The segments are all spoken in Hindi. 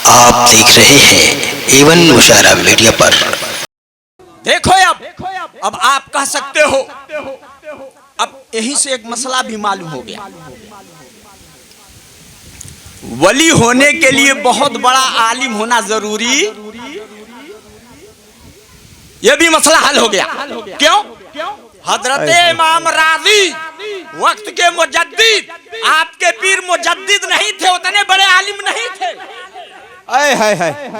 आप देख रहे हैं एवन मुशारा मीडिया पर। देखो अब आप कह सकते हो, अब यहीं से एक मसला भी मालूम हो गया। वली होने के लिए बहुत बड़ा आलिम होना जरूरी, यह भी मसला हल हो गया। क्यों? हजरत इमाम राजी वक्त के मुजद्दिद, आपके पीर मुजद्दिद नहीं थे, उतने बड़े आलिम नहीं थे।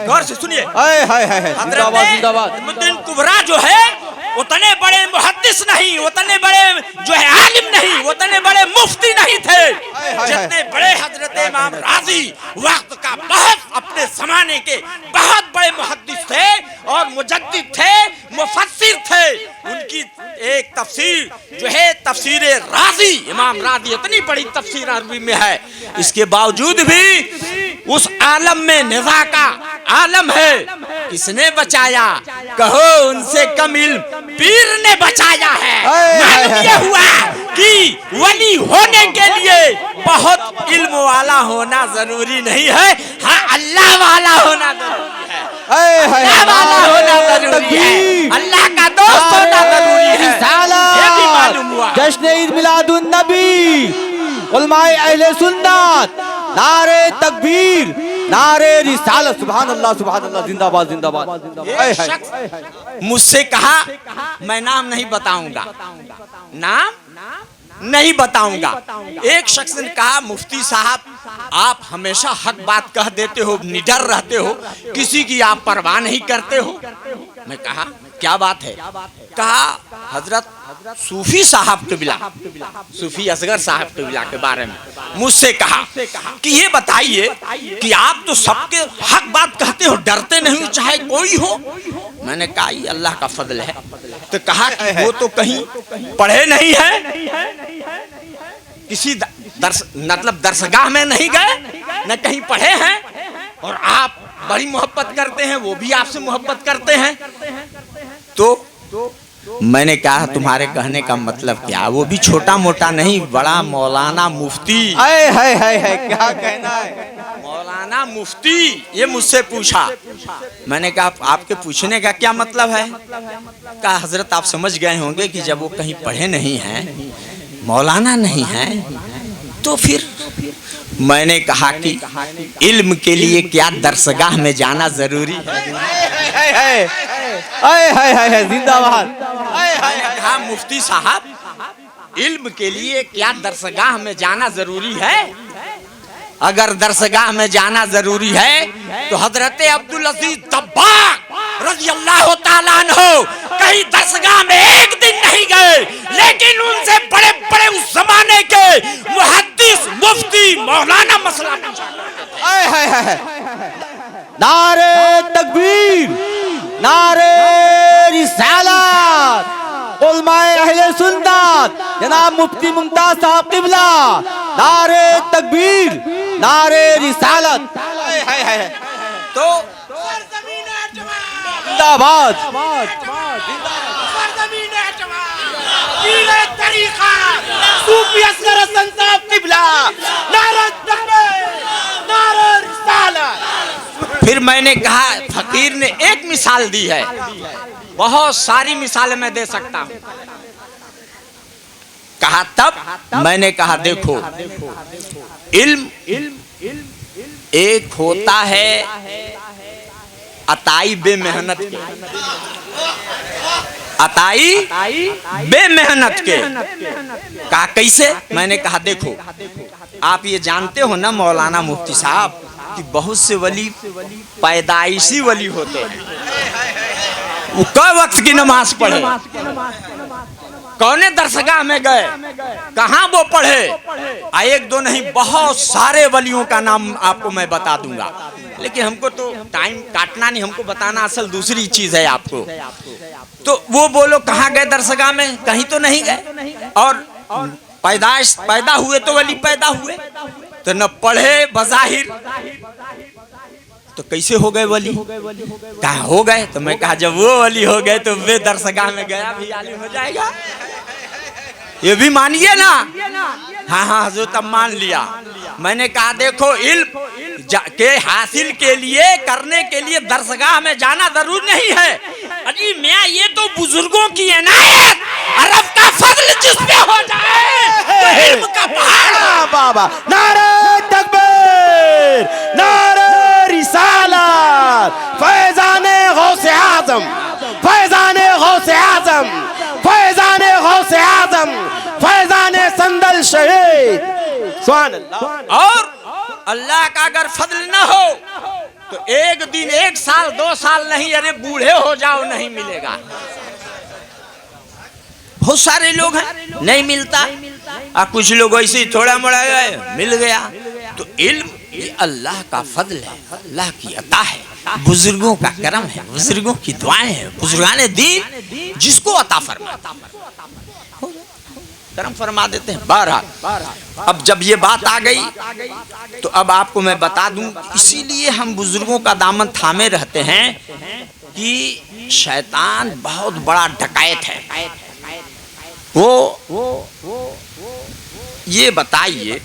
गौर से सुनिए, हजरत मुद्दीन कुबरा जो है उतने बड़े मुहद्दिस नहीं, उतने बड़े जो है आलिम नहीं, उतने बड़े मुफ्ती नहीं थे जितने बड़े हजरत इमाम राजी वक्त का बहुत अपने जमाने के बहुत बड़े मुहद्दिस थे और मुजद्दिद थे, मुफस्सिर थे। उनकी एक तफसीर जो है तफसीर राजी, इमाम राजी इतनी बड़ी तफसीर अरबी में है, इसके बावजूद भी उस आलम में निज़ा का आलम है। किसने बचाया? कहो उनसे कम इल्म पीर ने बचाया है। मालूम ये हुआ कि वली होने के लिए बहुत इल्म वाला होना जरूरी नहीं है, हाँ अल्लाह वाला होना जरूरी है। अल्लाह वाला होना जरूरी है, अल्लाह का दोस्त होना जरूरी है। ये भी मालूम हुआ। जश्न ईद मिलादुन नबी, उलमाए अहले सुन्नत, नारे तकबीर, नारे रिसालत, सुभान अल्लाह, जिंदाबाद जिंदाबाद। एक शख्स मुझसे कहा, मैं नाम नहीं बताऊंगा, नाम नहीं बताऊंगा। एक शख्स ने कहा, मुफ्ती साहब आप हमेशा हक बात कह देते हो, निडर रहते हो, किसी की आप परवाह नहीं करते हो। मैं कहा क्या बात है? कहा हजरत सूफी साहब क़िबला, सूफी असगर साहब क़िबला के बारे में मुझसे कहा कि ये बताइए कि आप तो सबके हक बात कहते हो, डरते नहीं चाहे कोई हो। मैंने कहा ये अल्लाह का फजल है। तो कहा कि वो तो कहीं पढ़े नहीं है, किसी मतलब दरसगाह में नहीं गए, न कहीं पढ़े हैं, और आप बड़ी मोहब्बत करते हैं, वो भी आपसे मोहब्बत करते हैं। तो मैंने कहा तुम्हारे कहने का मतलब क्या? वो भी छोटा मोटा नहीं, बड़ा मौलाना मुफ्ती। क्या कहना है? मौलाना मुफ्ती ये मुझसे पूछा। मैंने कहा आपके पूछने का क्या मतलब है? कहा हजरत आप समझ गए होंगे कि जब वो कहीं पढ़े नहीं हैं, मौलाना नहीं हैं, तो फिर मैंने कहा कि इल्म के लिए क्या दरसगाह में जाना जरूरी है? जिंदाबाद। कहा मुफ्ती साहब इल्म के लिए क्या दरसगाह में जाना जरूरी है? अगर दरसगाह में जाना जरूरी है तो हजरत अब्दुल अजीज दब्बाग रज़ियल्लाहु ताला अन्हु कहीं दरसगाह में एक दिन नहीं गए, लेकिन उनसे बड़े बड़े उस जमाने के मुहद्दिस मुफ्ती मौलाना मसला पूछा करते थे। नारे तकबीर, नारे रिसालत, उलमाए अहले सुन्नत, जनाब मुफ्ती मुमताज साहब क़िबला, नारे तकबीर, नारे रिसालत। तो जिंदाबाद। सूफी असगर हसन साहब क़िबला, नारे तकबीर, नारे रिसालत। फिर मैंने कहा फकीर ने एक मिसाल दी है, बहुत सारी मिसालें मैं दे सकता हूँ। कहा तब मैंने कहा देखो इल्म एक होता है अताई बेमेहनत के, अताई बेमेहनत के। कहा कैसे? मैंने कहा देखो आप ये जानते हो ना मौलाना मुफ्ती साहब कि बहुत से वली पैदाइशी वली होते हैं, वो कई वक्त की नमाज पढ़े, कौने दरसगाह में गए, कहाँ वो पढ़े, एक दो नहीं बहुत सारे वलियों का नाम आपको मैं बता दूंगा, लेकिन हमको तो टाइम काटना नहीं, हमको बताना असल दूसरी चीज है आपको। तो वो बोलो कहाँ गए दरसगाह में? कहीं तो नहीं गए। और पैदा हुए तो वली पैदा हुए, तो न पढ़े बज़ाहिर, तो कैसे हो गए वली? कहा हो गए। तो मैं कहा जब वो वली हो गए तो वे दरसगाह में गया भी आलिम हो जाएगा, ये भी मानिए ना। हाँ हाँ हजरत अब मान लिया। मैंने कहा देखो इल्म के हासिल के लिए करने के लिए दरसगाह में जाना जरूर नहीं है। अजी मियाँ ये तो बुजुर्गों की इनायत, अरब का फजल जिस पे हो जाए तो इल्म का पहाड़। बाबा नारे तकबीर, नारे रिसालत, फैजाने गौसे आजम, फैजाने गौसे आजम, फैजाने गौसे आजम, फैजाने संदल शहीद। सुभान अल्लाह। और अल्लाह का अगर फजल न हो तो एक दिन, एक साल, 2 साल नहीं, अरे बूढ़े हो जाओ नहीं मिलेगा। बहुत सारे लोग हैं नहीं मिलता, और कुछ लोग ऐसे ही थोड़ा मोड़ा गए मिल गया। तो इल्म ये अल्लाह का फजल है, अल्लाह की अता है, बुजुर्गों का करम है, बुजुर्गों की दुआएं हैं। बुजुर्गाने दीन जिसको अता फरमाता करम फरमा देते हैं। बहरहाल अब जब ये बात आ गई तो अब आपको मैं बता दूं, इसीलिए हम बुजुर्गों का दामन थामे रहते हैं कि शैतान बहुत बड़ा डकैत है। वो ये बताइए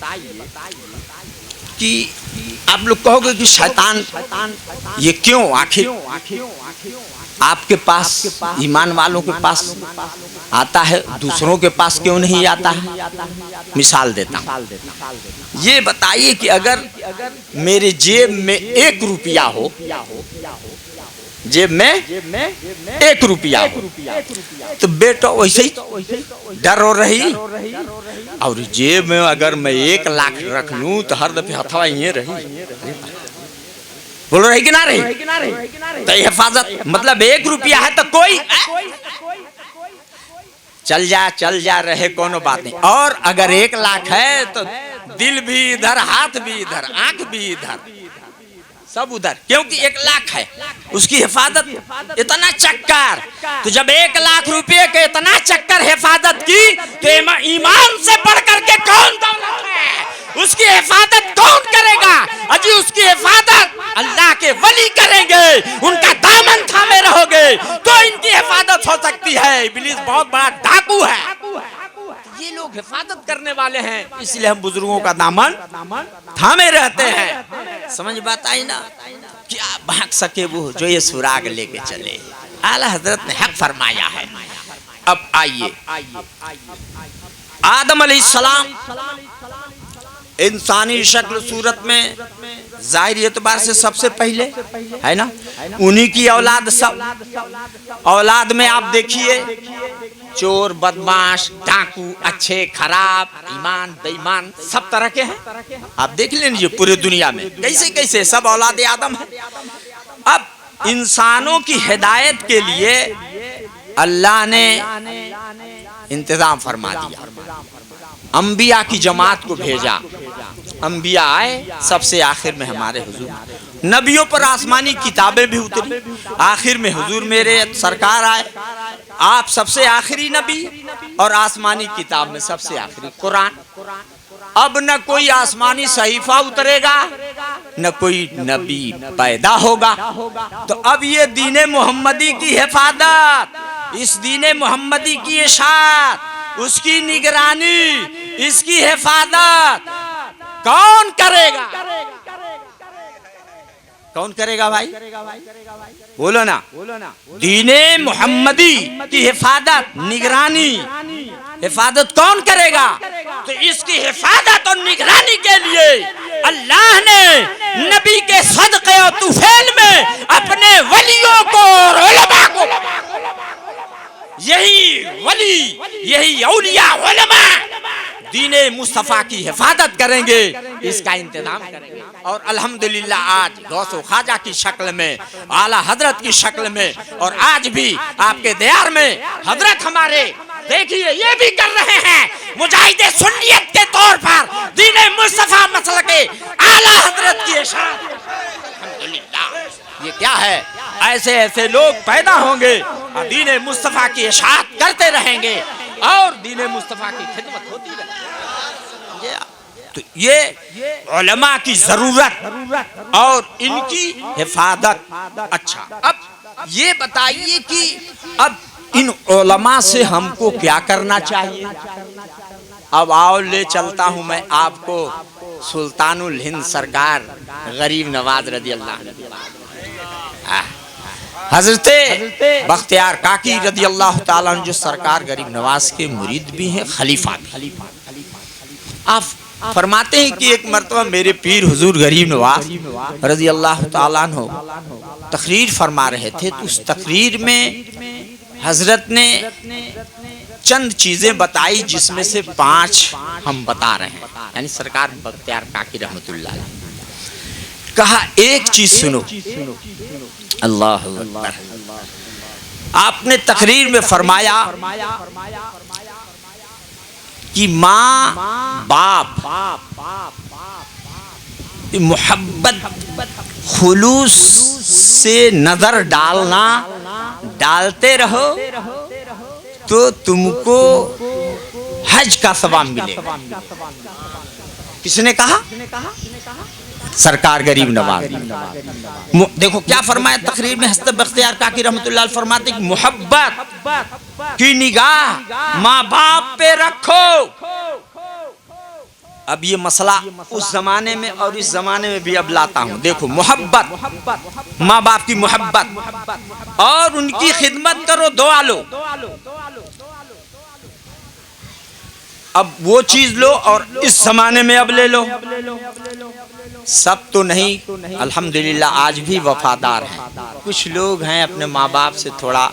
कि आप लोग कहोगे कि शैतान ये क्यों, आखिर आपके पास, ईमान वालों के पास आता है, दूसरों के पास क्यों नहीं आता है? मिसाल देता हूं। ये बताइए कि अगर मेरे जेब में 1 रुपया हो, जेब में 1 रुपया हो, तो बेटा वैसे ही डर हो रही। और जेब में अगर मैं 1 लाख रख लूं तो हर दफे हथवा ये रही, बोल रही कि ना रही? तो हिफाजत मतलब 1 रुपया है तो कोई चल जा रहे, कोनो बात नहीं। और अगर 1 लाख है तो दिल भी इधर, हाथ भी इधर, आंख भी इधर, सब उधर, क्योंकि 1 लाख है, उसकी हिफाजत इतना चक्कर। तो जब 1 लाख रुपए के इतना चक्कर हिफाजत की, तो ईमान से बढ़कर के कौन दौलत है? उसकी हिफाजत कौन करेगा? अजी उसकी हिफाजत अल्लाह के वली करेंगे, उनका दामन थामे रहोगे तो इनकी हिफाजत हो सकती है। इब्लीस बहुत बड़ा डाकू है, ये लोग हिफाजत करने वाले हैं, इसलिए हम बुजुर्गों का दामन थामे रहते हैं। समझ बात आई ना? क्या भाग सके वो जो ये सुराग लेके चले। आला हजरत ने हक फरमाया है। अब आइए, आदम अलैहिस्सलाम इंसानी शक्ल सूरत में जाहिर एतबार से सबसे पहले है ना, उन्हीं की औलाद। सब औलाद में आप देखिए चोर, बदमाश, डाकू, अच्छे, खराब, ईमान, बेईमान, सब तरह के हैं। आप देख लीजिए पूरे दुनिया में कैसे कैसे सब औलाद आदम है। अब इंसानों की हिदायत के लिए अल्लाह ने इंतजाम फरमा दिया, अंबिया की जमात को भेजा। अंबिया आए, सबसे आखिर में हमारे हुजूर। नबियों पर आसमानी किताबें भी उतरी, आखिर में हुजूर मेरे सरकार आए। आप सबसे आखिरी नबी और आसमानी किताब में सबसे आखिरी कुरान। अब न कोई आसमानी सहीफा उतरेगा, न कोई नबी पैदा होगा। तो अब ये दीने मोहम्मदी की हिफाजत, इस दीने मोहम्मदी की इशाअत, उसकी निगरानी, इसकी हिफाजत कौन करेगा? कौन करेगा भाई? बोलो ना। दीने मोहम्मदी की हिफाजत, निगरानी, हिफाजत कौन करेगा? तो इसकी हिफाजत और निगरानी के लिए अल्लाह ने नबी के सदक़े और तुफैल में अपने वलियों को और उलमा को, यही वली, यही औलिया उलमा दीने मुस्तफा की हिफाजत करेंगे, इसका इंतजाम करेंगे। और अल्हम्दुलिल्लाह आज गौसो ख्वाजा की शक्ल में, आला हजरत की शक्ल में, और आज भी आपके दयार में हजरत हमारे देखिए ये भी कर रहे हैं मुजाहिदे सुन्नियत के तौर पर दीने मुस्तफा मसल के आला हजरत की इशाअत। अल्हम्दुलिल्लाह ये क्या है? ऐसे ऐसे लोग पैदा होंगे और दीने मुस्तफा की इशाअत करते रहेंगे और दीने मुस्तफा की खिदमत होती रहेगी। तो ये उलमा की जरूरत और इनकी हिफाजत। अच्छा, अब ये बताइए कि अब इन उलमा से हमको क्या करना चाहिए? अब आओ ले चलता हूं मैं आपको सुल्तानुल हिंद सरकार गरीब नवाज रजी अल्लाह अन्हु। हजरते बख्तियार काकी रजी अल्लाह ताला अन्हु जो सरकार गरीब नवाज के मुरीद भी हैं, खलीफा भी। आप फरमाते हैं कि एक मर्तबा मेरे पीर हुजूर गरीब नवाज रजी अल्लाह ताला अन्हु तकरीर फरमा रहे थे, तो उस तकरीर में हजरत ने चंद चीजें बताई जिसमें से 5 हम बता रहे हैं। यानी सरकार बख्तियार काकी रहमतुल्लाह अलैह कहा, एक चीज सुनो। अल्लाह अकबर। आपने तकरीर में फरमाया कि माँ बाप मोहब्बत खुलूस से नजर डालते रहो तो तुमको हज का सवाब मिलेगा। किसने कहा? सरकार गरीब नवाज। देखो क्या फरमाया तकरीर में हज़रत बख्तियार काकी रहमतुल्लाह अलैह फरमाते कि मोहब्बत की निगाह माँ बाप पे रखो। अब ये मसला उस जमाने में और इस जमाने में भी अब लाता हूँ। देखो मोहब्बत, माँ बाप की मोहब्बत और उनकी खिदमत करो, दुआ लो। अब वो चीज लो और इस जमाने में अब ले लो। सब तो नहीं, अल्हम्दुलिल्लाह आज भी वफादार हैं। कुछ लोग हैं अपने माँ बाप से थोड़ा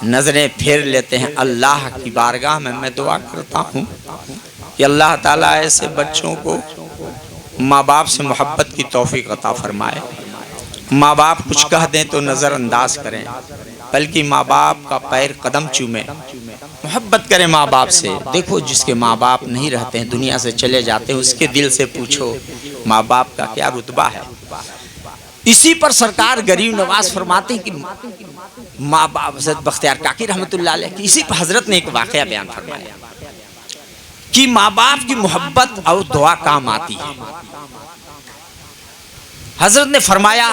नजरें फेर लेते हैं। अल्लाह की बारगाह में मैं दुआ करता हूँ कि अल्लाह ताला ऐसे बच्चों को माँ बाप से मोहब्बत की तौफीक अता फरमाए। माँ बाप कुछ कह दें तो नज़रअंदाज करें, बल्कि माँ बाप का पैर कदम चूमें, मोहब्बत करें माँ बाप से। देखो जिसके माँ बाप नहीं रहते हैं, दुनिया से चले जाते हैं, उसके दिल से पूछो माँ बाप का क्या रुतबा है। इसी पर सरकार गरीब नवाज फरमाते हैं कि माँ बाप हज़रत बख्तियार काकी रहमतुल्लाह अलैह की इसी पर हजरत ने एक वाक़या बयान फरमाया कि माँ बाप की मोहब्बत और दुआ काम आती है। हजरत ने फरमाया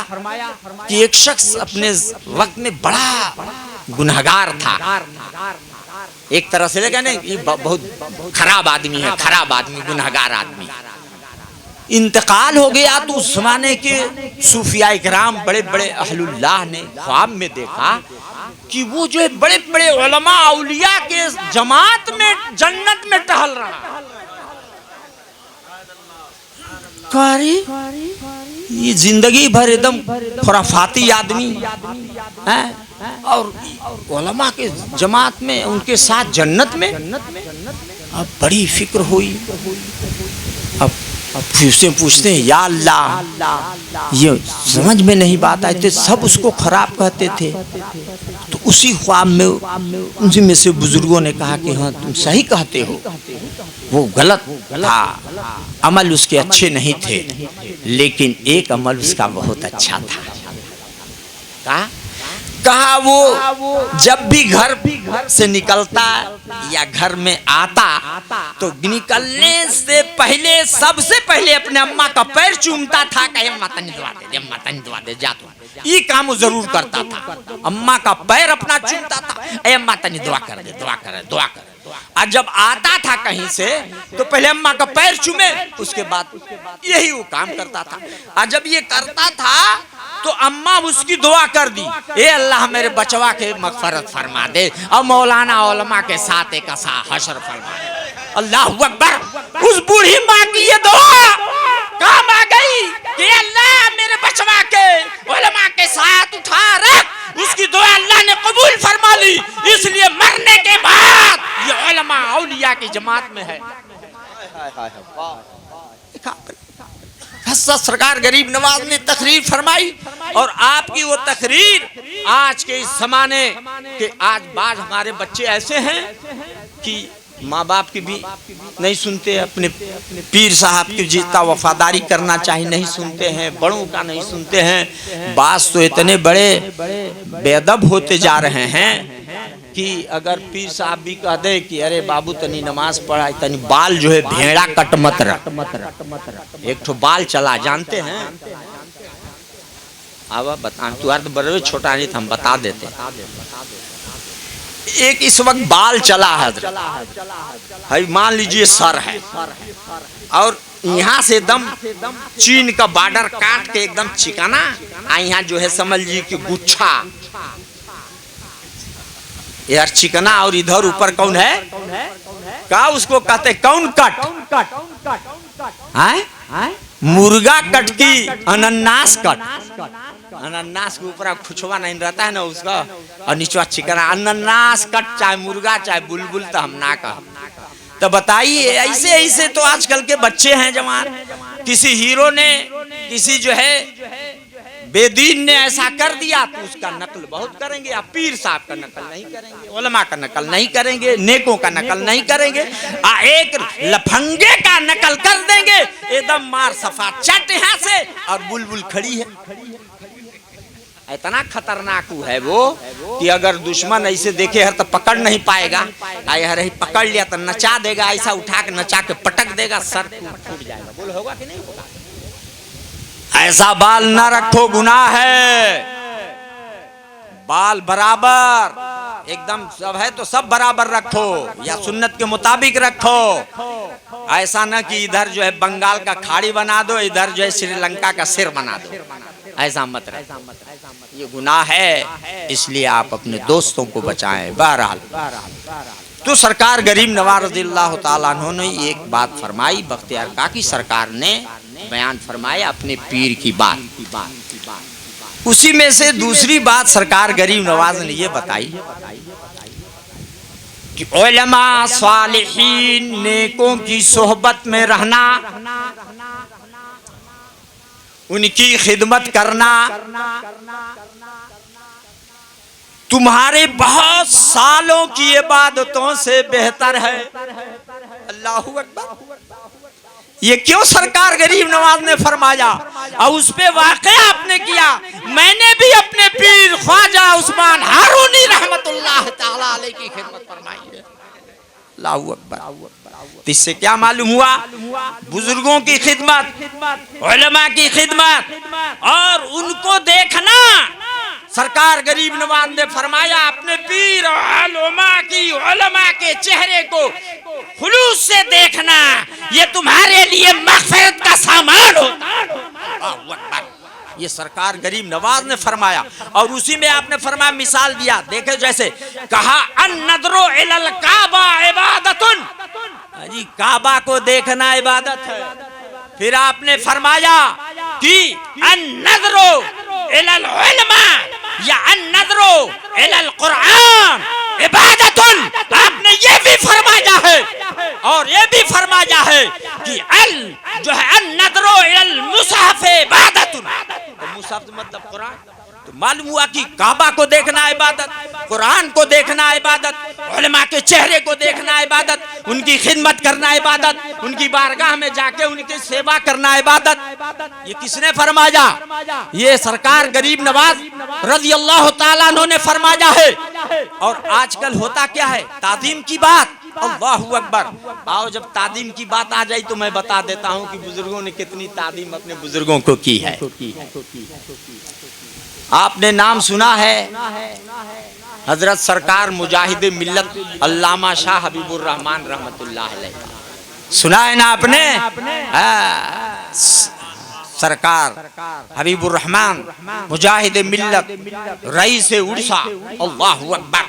कि एक शख्स अपने वक्त में बड़ा गुनहगार था। एक तरह से लगा नहीं, ये बहुत खराब आदमी है, खराब आदमी, गुनहगार आदमी। इंतकाल हो गया तो उस जमाने के सूफिया इकराम बड़े बड़े अहलुल्लाह ने ख्वाब में देखा कि वो जो है बड़े बड़े उलमा औलिया के जमात में जन्नत में टहल रहा। ये जिंदगी भर एकदम खुराफाती आदमी है और उलमा के जमात में उनके साथ जन्नत में। अब बड़ी फिक्र हुई। अब उससे पूछते हैं या अल्लाह, ये समझ में नहीं बात आई थी, सब उसको खराब कहते थे। तो उसी ख्वाब में उनसे में से बुजुर्गों ने कहा कि हाँ तुम सही कहते हो, वो गलत था, अमल उसके अच्छे नहीं थे, लेकिन एक अमल उसका बहुत अच्छा था। कहा वो जब भी घर से निकलता या घर में आता तो निकलने से पहले सबसे पहले अपने अम्मा का पैर चूमता था कि अम्मा तनी दुआ दे, अम्मा तनी दुआ दे, जा तू। ये काम वो जरूर करता था, अम्मा का पैर अपना चूमता था, अम्मा तनी दुआ कर दे, दुआ कर, दुआ कर। और जब आता था कहीं से तो पहले अम्मा का पैर चूमे, उसके बाद यही वो काम करता था। और जब ये करता था तो अम्मा उसकी दुआ कर दी, ए अल्लाह मेरे बचवा के मगफरत फरमा दे और मौलाना उलमा के साथ एक हशर फरमा दे। अल्लाह अकबर। उस बूढ़ी माँ की ये दुआ काम आ गई कि अल्लाह मेरे बचवा के उलमा के साथ उठा रख। उसकी दुआ अल्लाह ने कबूल फरमा ली, इसलिए मरने के बाद ये उलमा औलिया की जमात में है। सरकार गरीब नवाज ने तकरीर फरमाई और आपकी वो तकरीर आज के इस जमाने के आज बाज हमारे बच्चे ऐसे हैं कि माँ बाप की भी नहीं सुनते, अपने पीर साहब की जितना वफादारी करना चाहिए नहीं सुनते हैं, बड़ों का नहीं सुनते हैं। बास तो इतने बड़े बेअदब होते जा रहे हैं कि अगर पीर साहब भी कह दे कि अरे बाबू तनी नमाज पढ़ा, तनी बाल जो है भेड़ा कट मत रख। एक ठो बाल चला जानते हैं, अब बता तू तो बड़े छोटा नहीं था, हम बता देते। एक इस वक्त बाल चला है, मान लीजिए सर है और यहाँ से एकदम चीन का बॉर्डर काट के एकदम चिकाना, यहाँ जो है समझ लीजिए कि गुच्छा यार चिकना, और इधर ऊपर कौन है, क्या उसको कहते कौन कट, मुर्गा कट की अनन्नास कट, अनन्नास के ऊपर खुशवा नहीं रहता है ना उसका, और नीचवा चिकना, अनन्नास कट, चाहे मुर्गा चाहे बुलबुल, तो हम ना कह। तो बताइए ऐसे ऐसे तो आजकल के बच्चे हैं जवान, किसी हीरो ने, किसी जो है बेदीन ने ऐसा कर दिया तो उसका नकल बहुत करेंगे। आप पीर साहब का नकल नहीं करेंगे, उलमा का नकल नहीं करेंगे, नेकों का नकल नहीं करेंगे, एक लफंगे का नकल कर देंगे, एकदम मार सफा चट यहाँ से, और बुलबुल खड़ी है। इतना खतरनाक है वो कि अगर दुश्मन ऐसे देखे हर तो पकड़ नहीं पाएगा, हर ही पकड़ लिया तो नचा देगा, ऐसा उठा के नचा के पटक देगा, सर फूट जाएगा। बोल होगा कि नहीं होगा? ऐसा बाल न रखो, गुनाह है। बाल बराबर एकदम सब है तो सब बराबर रखो, या सुन्नत के मुताबिक रखो। ऐसा न कि इधर जो है बंगाल का खाड़ी बना दो, इधर जो है श्रीलंका का सिर बना दो, ऐसा मत रखो, ये गुनाह है। इसलिए आप अपने दोस्तों को बचाएं। बहरहाल तो सरकार गरीब नवाज रज़ियल्लाहु ताला अन्हु ने एक बात फरमाई, बख्तियार काकी सरकार ने बयान फरमाया अपने पीर की बात। उसी में से दूसरी बात सरकार गरीब नवाज ने ये बताई कि उलमा सालिहीन नेकों की सोहबत में रहना, उनकी खिदमत करना तुम्हारे बहुत सालों की इबादतों से बेहतर है। अल्लाहु अकबर। ये क्यों सरकार गरीब नवाज ने फरमाया, और उस पे वाकया आपने किया। मैंने भी अपने पीर ख्वाजा उस्मान हारूनी रहमतुल्लाह ताला अलैह की खिदमत फरमाई है। अल्लाहु अकबर। तो इससे क्या मालूम हुआ, बुजुर्गों की खिदमत, उलमा की खिदमत और उनको देखना। सरकार गरीब नवाज ने फरमाया अपने पीर और उलमा के चेहरे को खुलूस से देखना, ये तुम्हारे लिए मग़फ़िरत का सामान होता। ये सरकार गरीब नवाज ने फरमाया। और उसी में आपने फरमाया, मिसाल दिया, देखे जैसे कहा अन-नज़रु इलल काबा इबादतुन, जी काबा को देखना इबादत है। फिर आपने फरमाया कि अन-नज़रु इलल उलमा या अन-नज़रु इलल कुरान इबादतुन, आपने ये भी फरमाया है। और ये भी फरमाया है कि जो है अन-नज़रु इलल मुसहफ़ इबादतुन, मुसहफ़ मतलब कुरान। तो मालूम हुआ कि काबा को देखना इबादत, कुरान को देखना इबादत, उलमा के चेहरे को देखना इबादत, उनकी खिदमत करना इबादत, उनकी बारगाह में जाके उनकी सेवा करना इबादत। ये किसने फरमाया? ये सरकार गरीब नवाज रज़ियल्लाहु ताला अन्हु ने फरमाया है। और आजकल होता क्या है, ताज़ीम की बात, अल्लाहु अकबर। आओ जब ताज़ीम की बात आ जाए तो मैं बता देता हूँ कि बुजुर्गों ने कितनी ताज़ीम अपने बुजुर्गों को की है। आपने नाम सुना है हजरत सरकार मुजाहिद मिल्लत अल्लामा शाह हबीबुर रहमान रहमतुल्लाह अलैह, सुना है ना आपने? सरकार हबीबुर रहमान मुजाहिद मिल्लत रईस उड़ीसा, अल्लाहु अकबर।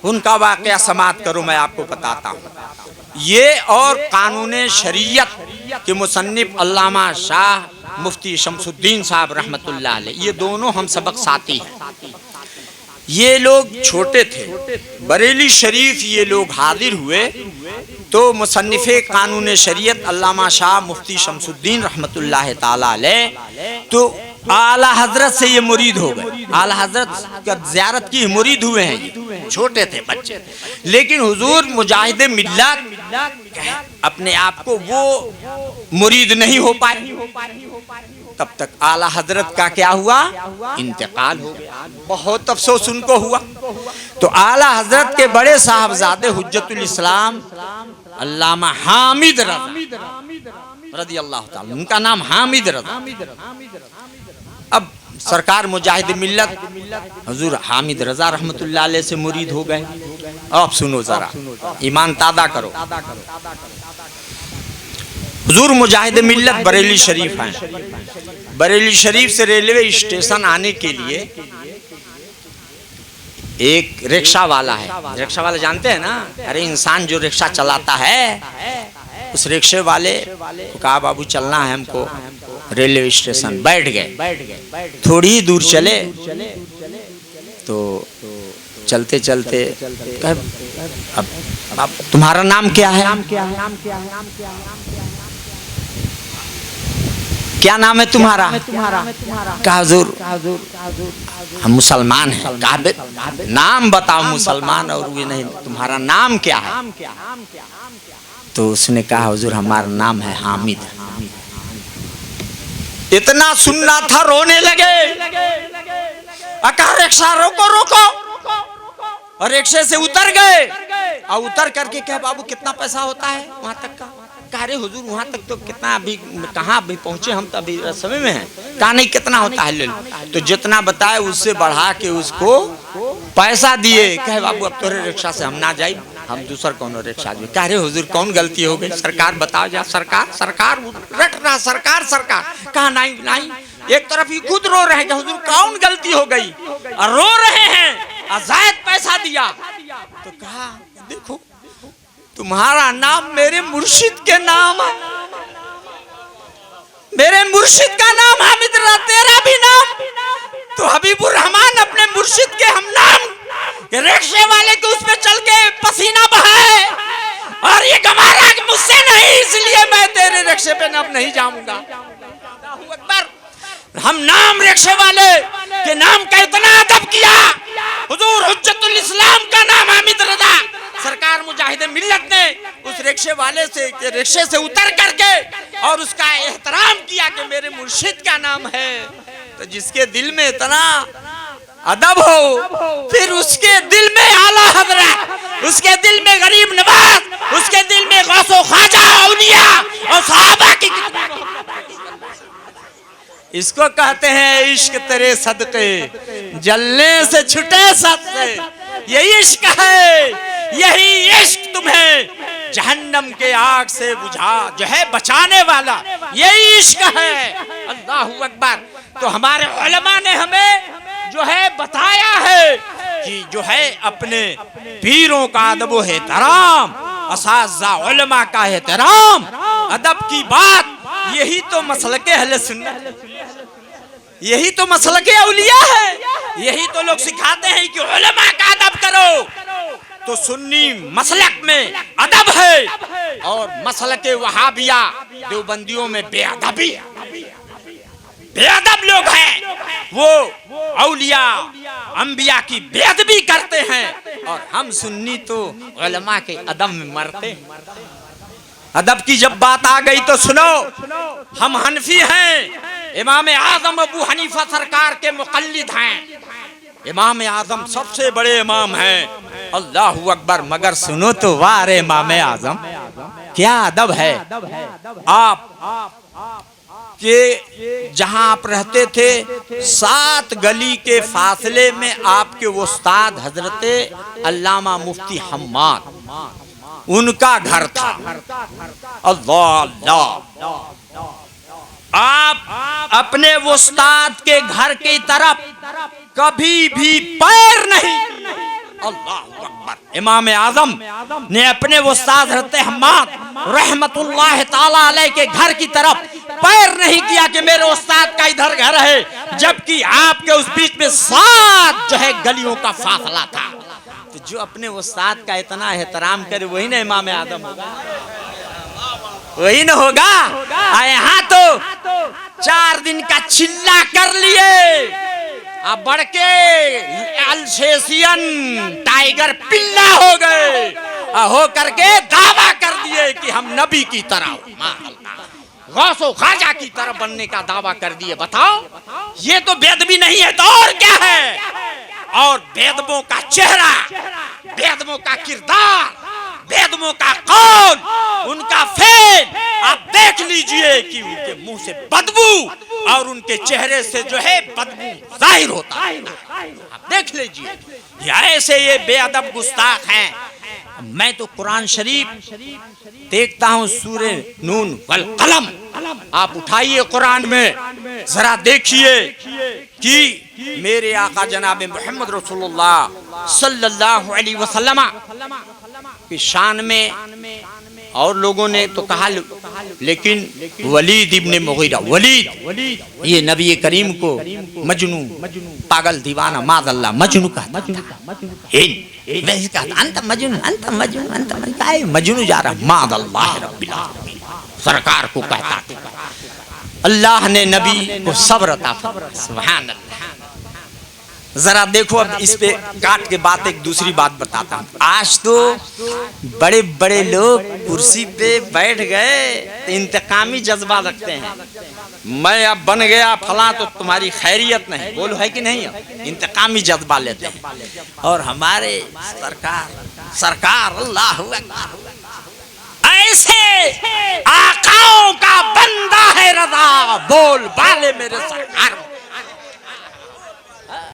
उनका वाकया समाप्त करो, मैं आपको बताता हूँ। ये और कानून शरीयत के मुसन्निफ अल्लामा शाह मुफ्ती शमसुद्दीन साहब रहमतुल्लाह अलैह, ये दोनों हम सबक साथी हैं। ये लोग छोटे थे, बरेली शरीफ ये लोग हाजिर हुए तो मुसन्निफे कानून शरीयत अल्लामा शाह मुफ्ती शमसुद्दीन रहमतुल्लाह ताला अलैह तो आला हजरत से ये मुरीद हो गए। आला हजरत का ज़ियारत की मुरीद हुए हैं। ये छोटे थे बच्चे, लेकिन हुजूर मुजाहिद मिल्लत अपने आप को वो मुरीद नहीं हो पाए। तब तक आला हजरत का क्या हुआ, इंतकाल हो गया। बहुत अफसोस उनको हुआ। तो आला हजरत के बड़े साहबजादे हुज्जतुल इस्लाम अल्लामा हामिद रज़ा रज़ियल्लाहु ताला, उनका नाम हामिद रज़ा। अब सरकार मुजाहिद मिल्लत हुजूर हामिद रज़ा रहमतुल्लाह अलैह से मुरीद हो गए। अब सुनो जरा, ईमान ताज़ा करो। हुजूर मुजाहिद मिल्लत बरेली शरीफ हैं। बरेली शरीफ से रेलवे स्टेशन आने के लिए एक रिक्शा वाला है। रिक्शा वाला जानते हैं ना, अरे इंसान जो रिक्शा चलाता है, उस रिक्शे वाले को कहा बाबू चलना है हमको रेलवे स्टेशन। बैठ गए, थोड़ी ही दूर चले तो चलते चलते अब तुम्हारा नाम क्या है? क्या नाम है तुम्हारा? कहा हुजूर हम मुसलमान हैं। कहा नाम बताओ मुसलमान और ये नहीं, तुम्हारा नाम क्या है? तो उसने कहा हुजूर हमारा नाम है हामिद। इतना सुनना था, रोने लगे। कहा रिक्शा रोको रोको, और रिक्शे से उतर गए और उतर करके कहे बाबू कितना पैसा होता है वहां तक का? कहा अरे हुजूर वहां तक तो कितना, अभी कहाँ अभी पहुंचे हम तो अभी समय में हैं। कहा नहीं कितना होता है ले लो। तो जितना बताए उससे बढ़ा के उसको पैसा दिए। कहे बाबू अब तोरे रिक्शा से हम ना जाए, हम दूसर कौन रिक्शा दिए। कह रहे हुजूर कौन गलती हो गई? सरकार बताओ जा। सरकार सरकार रट रहा, सरकार सरकार। कहा नहीं नहीं, एक तरफ ही खुद रो रहे हैं हुजूर कौन गलती हो गई, और रो रहे हैं अजायद पैसा दिया। तो कहा देखो तुम्हारा नाम मेरे मुर्शिद के नाम है, मेरे मुर्शिद का नाम हामिद रहा, तेरा भी नाम तो हबीबुर रहमान अपने मुर्शिद के हम नाम रिक्शे वाले के उस पे चल के पसीना बहाए और ये गमारा मुझसे नहीं, इसलिए मैं तेरे रिक्शे पे अब नहीं जाऊंगा। हम नाम रिक्शे वाले के नाम का इतना अदब किया। हुजूर हुज्जतुल इस्लाम का नाम हामिद रजा। सरकार मुजाहिद मिल्लत ने उस रिक्शे वाले से रिक्शे से उतर करके और उसका एहतराम किया कि मेरे मुर्शिद का नाम है। तो जिसके दिल में इतना अदब हो, फिर उसके दिल में आला हजरत, उसके दिल में गरीब नवाज, उसके दिल में गौसो ख्वाजा औलिया और सहाबा की। इसको कहते हैं इश्क तेरे सदके जलने से छुटे सदके। ये इश्क है, यही इश्क तुम्हें जहन्नम के आग से बुझा जो है बचाने वाला, यही इश्क है। अल्लाहु अकबर। तो हमारे उलमा ने हमें जो है बताया है कि जो है अपने पीरों का अदब व एहतराम, असाज़ा उलमा का एहतराम, अदब की बात, यही तो मसलके अहले सुन्नत, यही तो मसलके औलिया है। यही तो लोग सिखाते हैं कि उलमा का अदब करो। तो सुन्नी मसलक में अदब है और मसलके वहाबिया देवबंदियों में बेअदबी, बेअदब लोग हैं। वो औलिया अंबिया की बेअदबी करते हैं और हम सुन्नी तो उलमा के अदब में मरते हैं। अदब की जब बात आ गई तो सुनो, हम हनफी हैं, इमाम आजम अबू हनीफा सरकार के मुक़ल्लिद हैं। इमाम आजम सबसे बड़े इमाम हैं। अल्लाहु अकबर। मगर सुनो तो वाह रे इमाम आजम क्या अदब है। आप कि जहां आप रहते थे 7 गली के फासले में आपके उस्ताद हजरते अल्लामा मुफ्ती हम्माद, उनका घर था। अल्लाह अल्लाह। आप अपने उस्ताद के घर की तरफ कभी भी पैर नहीं। अल्लाह अकबर। इमाम आजम ने अपने उस्ताद हजरत हम्माद रहमतुल्लाह ताला अलैह के घर की तरफ पैर नहीं किया कि मेरे उस्ताद का इधर घर है, जबकि आपके उस बीच में 7 जो है गलियों का फासला था। तो जो अपने उस्ताद का इतना एहतराम करे वही ना इमाम आजम होगा, वही ना होगा। यहाँ तो 4 दिन का चिल्ला कर लिए, अब बढ़ के अल्सेशियन टाइगर पिल्ला हो गए, हो करके दावा कर दिए कि हम नबी की तरह गौसो ख्वाजा की तरह बनने का दावा कर दिए। बताओ ये तो बेअदबी नहीं है तो और क्या है। और बेअदबों का चेहरा, बेअदबों का किरदार, बेअदबों का कौल, उनका फेल आप देख लीजिए कि उनके मुंह से बदबू और उनके चेहरे से जो है बदबू जाहिर होता है। आप देख लीजिए ऐसे ये बेअदब गुस्ताख हैं। मैं तो कुरान शरीफ देखता हूँ, सूरे नून वल कलम, आप उठाइए कुरान में जरा देखिए कि मेरे आका जनाब मोहम्मद रसूलुल्लाह सल्लल्लाहु अलैहि वसल्लम की शान में और लोगों ने तो कहा, लेकिन वलीद इब्ने मुगीरा, वलीद ये नबी करीम को मजनू, पागल, दीवाना, मादल्ला मजनू कहता था। वैसे कहता अंत मजनू, अंत मजनू, अंत मजनू जा रहा, मादल्ला रब्बिल आलमीन, सरकार को कहता था। अल्लाह ने नबी को सब्र अता फरमाया, सुभान अल्लाह। जरा देखो, अब इस पे काट के बात एक दूसरी बात बताता हूँ। आज तो बड़े बड़े लोग कुर्सी पे बैठ गए तो इंतकामी जज्बा रखते हैं, मैं अब बन गया फला तो तुम्हारी खैरियत नहीं, बोलो है कि नहीं, इंतकामी जज्बा लेते हैं। और हमारे सरकार अल्लाह ऐसे आकाओं का बंदा है रज़ा, बोल बाले मेरे सरकार।